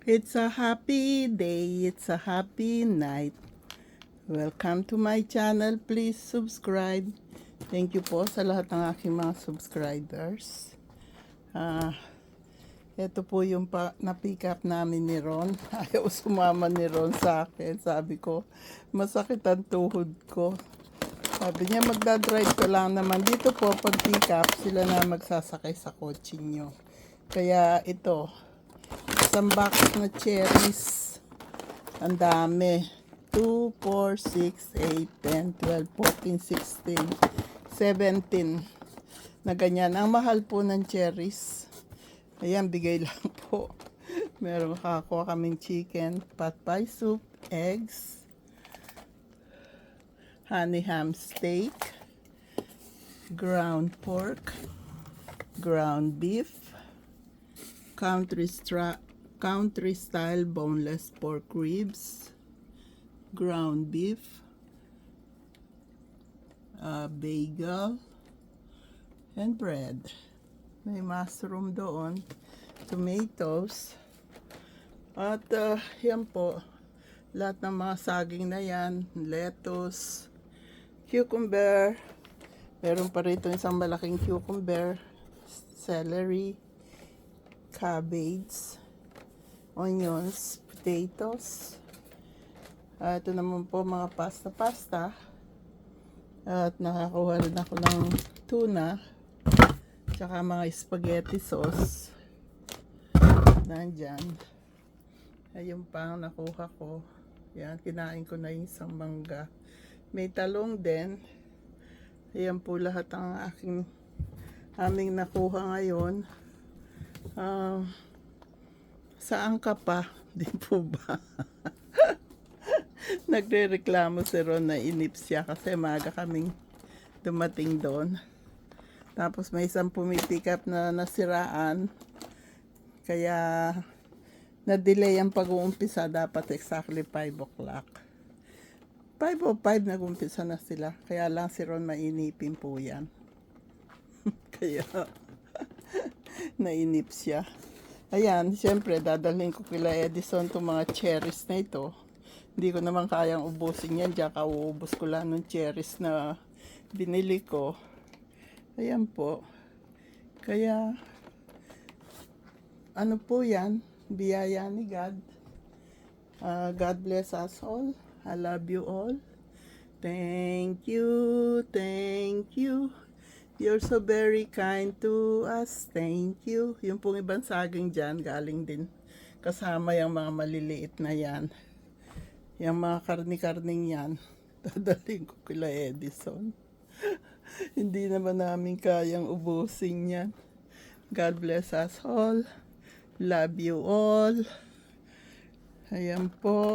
It's a happy day, it's a happy night. Welcome to my channel, please subscribe. Thank you po sa lahat ng aking mga subscribers. Ito po yung na-pick up namin ni Ron. Ayaw sumama ni Ron sa akin. Sabi ko, masakit ang tuhod ko. Sabi niya, magdadrive ko lang naman. Dito po, pag pick up, sila na magsasakay sa kotse nyo. Kaya ito, isang box na cherries. Ang dami. 2, 4, 6, 8, 10, 12, 14, 16, 17 na ganyan. Ang mahal po ng cherries. Ayan, bigay lang po. Meron kakakuha kaming chicken, pot pie soup, eggs, honey ham steak, ground pork, ground beef, country style boneless pork ribs, ground beef, bagel, and bread. May mushroom doon, tomatoes, at yan po, lahat ng mga saging na yan, lettuce, cucumber, meron pa rito isang malaking cucumber, celery, cabbage, onions, potatoes. Ito naman po mga pasta. At nakakuha rin ako ng tuna. Tsaka mga spaghetti sauce. Nandyan. Ayun pa ang nakuha ko. Yan, kinain ko na yung isang mangga. May talong din. Ayan po lahat ang aming nakuha ngayon. Saan ka pa? Di po ba? Nagre-reklamo si Ron na inip siya kasi maaga kaming dumating doon. Tapos may isang pumipick up na nasiraan. Kaya na-delay ang pag-uumpisa. Dapat exactly 5 o'clock. 5:05 nag-umpisa na sila. Kaya lang si Ron mainipin po yan. Kaya nainip siya. Ayan, siyempre dadalhin ko kila Edison itong mga cherries na ito. Hindi ko naman kayang ubusin yan. Diyan kauubos ko lang ng cherries na binili ko. Ayan po. Kaya, ano po yan? Biyaya ni God. God bless us all. I love you all. Thank you. Thank you. You're so very kind to us. Thank you. Yung pong ibang saging dyan, galing din. Kasama yung mga maliliit na yan. Yung mga karni-karning yan, dadalhin ko kila Edison. Hindi naman namin kayang ubusin yan. God bless us all. Love you all. Ayan po.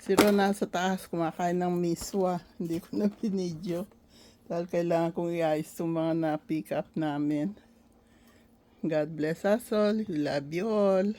Si Ron nasa taas kumakain ng miswa. Hindi ko na binidyo. Dahil kailangan kong i-ayos itong mga na-pick up namin. God bless us all. Love you all.